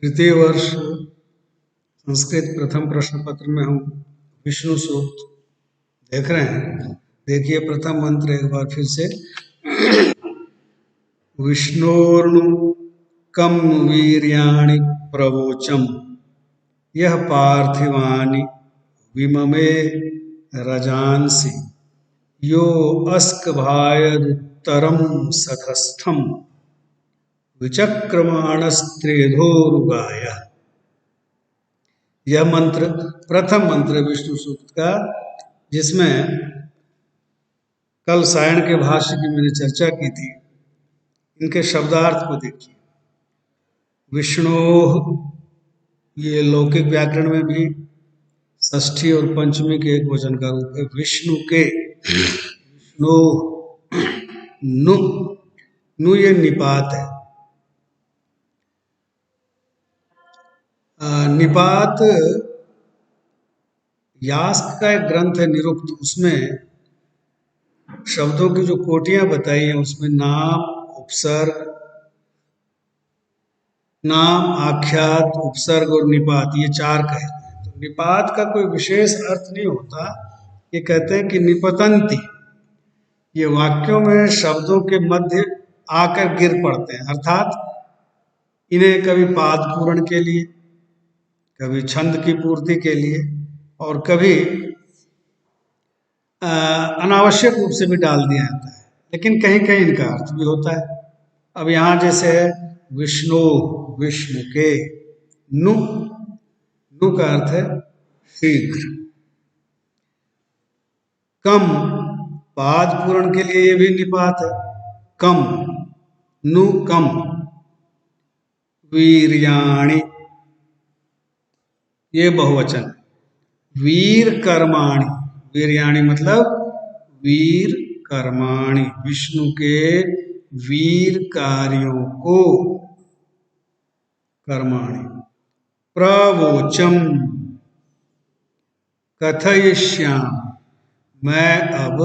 तृतीय वर्ष संस्कृत प्रथम प्रश्न पत्र में हम विष्णु सूक्त देख रहे हैं। देखिए प्रथम मंत्र एक बार फिर से। विष्णोर्नु कम वीर्याणि प्रवोचम यह पार्थिवानि विममे रजांसि यो अस्कभायदुत्तरम सखस्थम विचक्रमाणस्त्रेधोरुगाय। यह मंत्र प्रथम मंत्र विष्णु सूक्त का, जिसमें कल सायण के भाष्य की मैंने चर्चा की थी। इनके शब्दार्थ को देखिए। विष्णु, ये लौकिक व्याकरण में भी षष्ठी और पंचमी के एक वचन का रूप है। विष्णु के, विष्णु, नु, नु ये निपात है। निपात यास्क का एक ग्रंथ है निरुक्त, उसमें शब्दों की जो कोटियां बताई हैं उसमें नाम, उपसर्ग, नाम, आख्यात, उपसर्ग और निपात, ये चार कहते हैं। तो निपात का कोई विशेष अर्थ नहीं होता। ये कहते हैं कि निपतंती, ये वाक्यों में शब्दों के मध्य आकर गिर पड़ते हैं, अर्थात इन्हें कभी पाद पूरण के लिए, कभी छंद की पूर्ति के लिए और कभी अनावश्यक रूप से भी डाल दिया जाता है, लेकिन कहीं कहीं इनका अर्थ भी होता है। अब यहां जैसे है विष्णु, विष्णु के, नु, नु का अर्थ है शीघ्र। कम, पाद पूरण के लिए ये भी निपात है, कम, नु कम। वीर्याणि, ये बहुवचन। वीर कर्माणि, वीर्याणि मतलब वीर कर्माणि, विष्णु के वीर कार्यों को, कर्माणि। प्रवोचम, कथयिष्यामि, मैं अब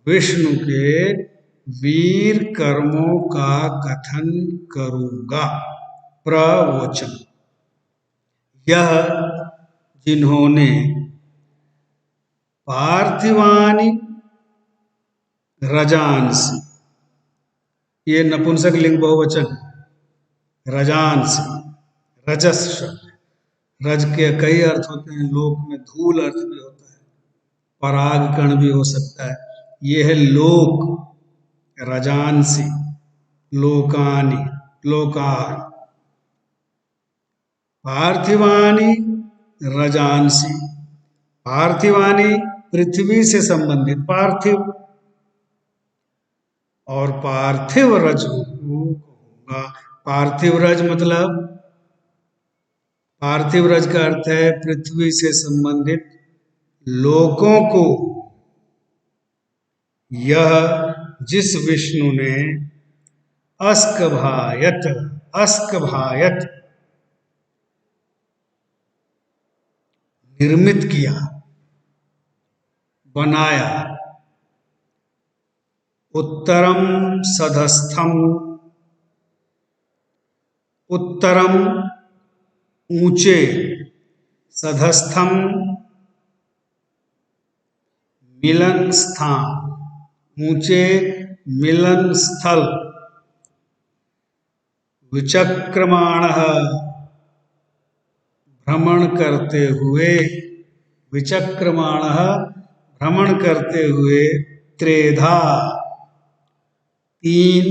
विष्णु के वीर कर्मों का कथन करूंगा। प्रवोचम, यह जिन्होंने पार्थिवानि रजांसि, ये नपुंसक लिंग बहुवचन, रजांसि, रजस शब्द। रज के कई अर्थ होते हैं, लोक में धूल अर्थ भी होता है, पराग कण भी हो सकता है। ये है लोक, रजांसि, लोकानि, लोकानि। पार्थिवानि रजांसि, पार्थिवानि पृथ्वी से संबंधित पार्थिव, और पार्थिव रज होगा। पार्थिव रज मतलब, पार्थिव रज का अर्थ है पृथ्वी से संबंधित लोकों को। यह जिस विष्णु ने अस्कभायत, अस्कभायत निर्मित किया, बनाया, उत्तरम सधस्थम, उत्तरम ऊंचे, सधस्थम मिलन स्थान, ऊंचे मिलन स्थल। विचक्रमाणः, भ्रमण करते हुए, विचक्रमाणः भ्रमण करते हुए, त्रेधा तीन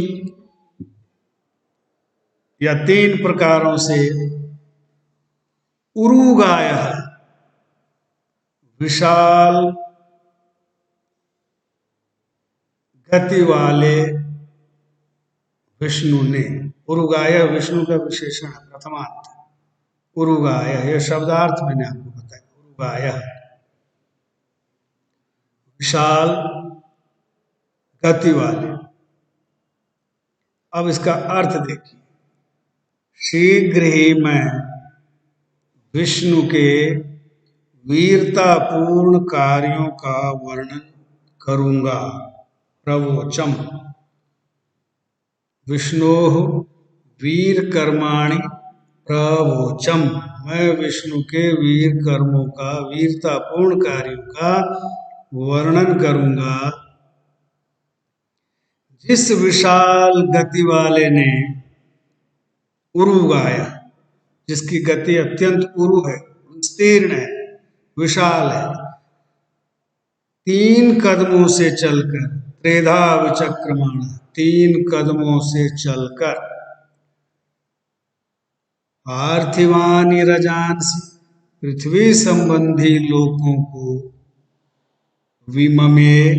या तीन प्रकारों से, उरुगायः विशाल गति वाले विष्णु ने। उरुगाय विष्णु का विशेषण है, प्रथमांत। उरुगाय, यह शब्दार्थ मैंने आपको बताया। उरुगाय विशाल गति वाले। अब इसका अर्थ देखिए। शीघ्र ही मैं विष्णु के वीरतापूर्ण कार्यों का वर्णन करूंगा। प्रवोचम, विष्णोः वीर कर्माणि प्रवोचम, मैं विष्णु के वीर कर्मों का, वीरतापूर्ण कार्यों का वर्णन करूंगा। जिस विशाल गति वाले ने उरु गाया, जिसकी गति अत्यंत उरु है, विस्तीर्ण है, विशाल है, 3 कदमों से चलकर, त्रेधा विचक्रमाण, 3 कदमों से चलकर, पार्थिवानि रजांसि, पृथ्वी संबंधी लोगों को विममे,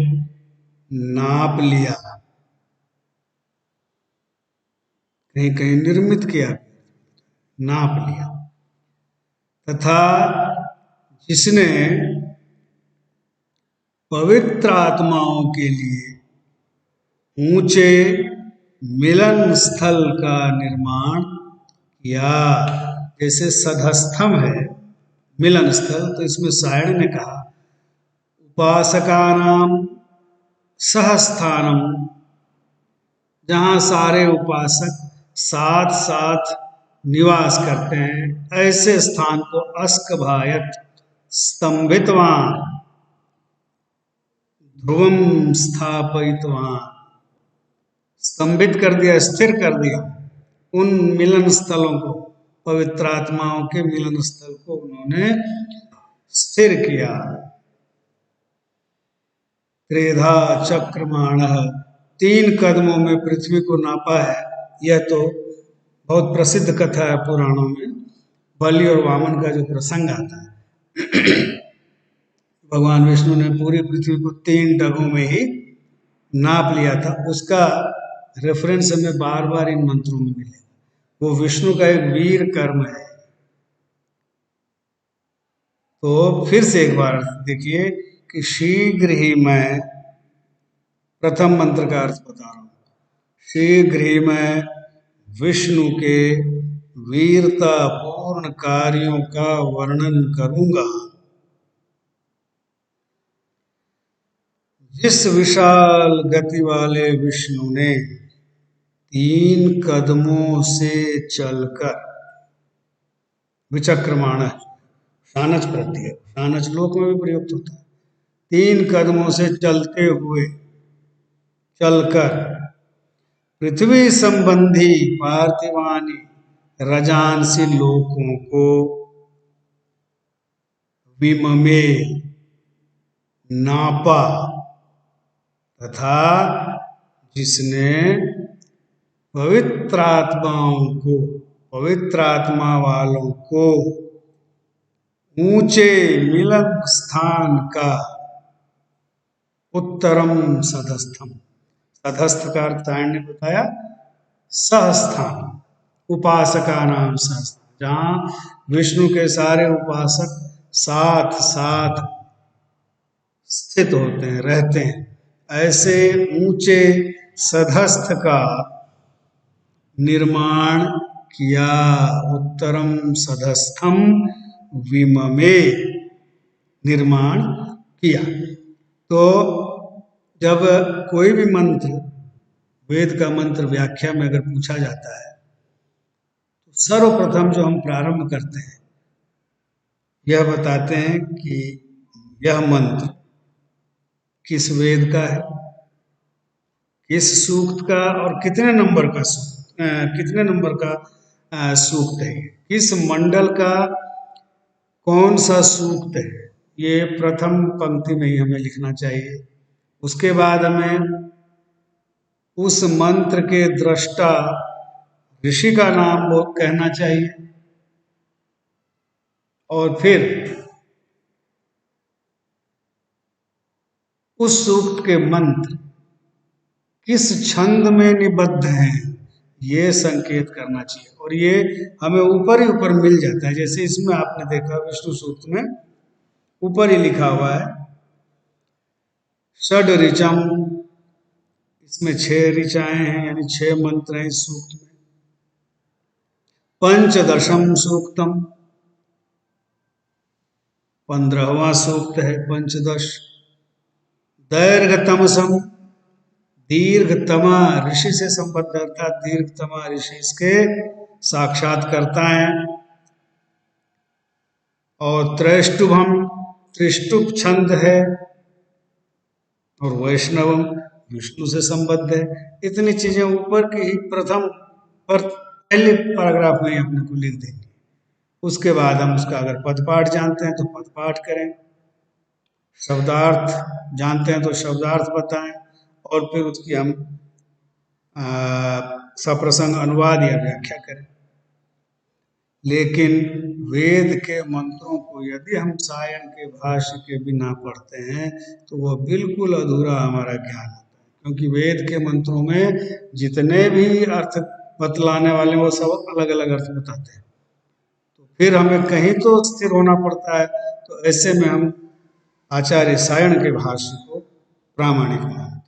नाप लिया, कहीं कहीं निर्मित किया, नाप लिया। तथा जिसने पवित्र आत्माओं के लिए ऊंचे मिलन स्थल का निर्माण किया। जैसे सधस्थम है मिलन स्थल, तो इसमें सायण ने कहा उपासकानाम सहस्थानम, जहां सारे उपासक साथ साथ निवास करते हैं, ऐसे स्थान को अस्कभायत, स्तंभितवान, ध्रुवम स्थापितवान, स्तंभित कर दिया, स्थिर कर दिया उन मिलन स्थलों को, पवित्र आत्माओं के मिलन स्थल को उन्होंने स्थिर किया। त्रेधा चक्रमाण, 3 कदमों में पृथ्वी को नापा है। यह तो बहुत प्रसिद्ध कथा है पुराणों में, बलि और वामन का जो प्रसंग आता है। भगवान विष्णु ने पूरी पृथ्वी को 3 डगों में ही नाप लिया था। उसका रेफरेंस हमें बार बार इन मंत्रों में मिलेगा। वो विष्णु का एक वीर कर्म है। तो फिर से एक बार देखिए कि शीघ्र ही, मैं प्रथम मंत्र का अर्थ बता रहा हूं, शीघ्र ही मैं विष्णु के वीरतापूर्ण कार्यों का वर्णन करूंगा। जिस विशाल गति वाले विष्णु ने 3 कदमों से चलकर, विचक्रमाण, शानच प्रत्यय, शानच लोक में भी प्रयुक्त होता है, 3 कदमों से चलते हुए, चलकर, पृथ्वी संबंधी पार्थिवानी रजांसी लोकों को विममे, नापा, तथा जिसने पवित्र आत्माओं को, पवित्र आत्मा वालों को ऊंचे मिलन स्थान का, उत्तरम सधस्थम, सधस्थ का अर्थ ने बताया सहस्थान, उपासका नाम सहस्थान, जहां विष्णु के सारे उपासक साथ साथ स्थित होते हैं, रहते हैं, ऐसे ऊंचे सधस्थ का निर्माण किया। उत्तरम सधस्थम विममे, निर्माण किया। तो जब कोई भी मंत्र, वेद का मंत्र व्याख्या में अगर पूछा जाता है, तो सर्वप्रथम जो हम प्रारंभ करते हैं, यह बताते हैं कि यह मंत्र किस वेद का है, किस सूक्त का, और कितने नंबर का सूक्त, कितने नंबर का सूक्त है, किस मंडल का कौन सा सूक्त है, ये प्रथम पंक्ति में ही हमें लिखना चाहिए। उसके बाद हमें उस मंत्र के दृष्टा ऋषि का नाम वो कहना चाहिए, और फिर उस सूक्त के मंत्र किस छंद में निबद्ध हैं, ये संकेत करना चाहिए। और ये हमें ऊपर ही ऊपर मिल जाता है। जैसे इसमें आपने देखा विष्णु सूक्त में ऊपर ही लिखा हुआ है षड ऋचम, इसमें 6 ऋचाएं हैं, यानी 6 मंत्र हैं इस सूक्त में। पंचदशम सूक्तम, 15वां सूक्त है पंचदश। दैर्घतमसम, दीर्घतमा ऋषि से संबद्ध, अर्थात दीर्घतमा ऋषि, इसके साक्षात्कर्ता हैं। और त्रैष्टुभम, त्रिष्टुप छंद है, और वैष्णवम विष्णु से संबद्ध है। इतनी चीजें ऊपर की ही प्रथम पर पहले पैराग्राफ में ही अपने को लिख देंगे। उसके बाद हम उसका अगर पदपाठ जानते हैं तो पदपाठ करें, शब्दार्थ जानते हैं तो शब्दार्थ बताएं, और फिर उसकी हम सप्रसंग अनुवाद या व्याख्या करें। लेकिन वेद के मंत्रों को यदि हम सायन के भाष्य के बिना पढ़ते हैं तो वह बिल्कुल अधूरा हमारा ज्ञान होता है, क्योंकि वेद के मंत्रों में जितने भी अर्थ बतलाने वाले वो सब अलग अलग अर्थ बताते हैं। तो फिर हमें कहीं तो स्थिर होना पड़ता है। तो ऐसे में हम आचार्य सायन के भाष्य को प्रामाणिक मानते हैं।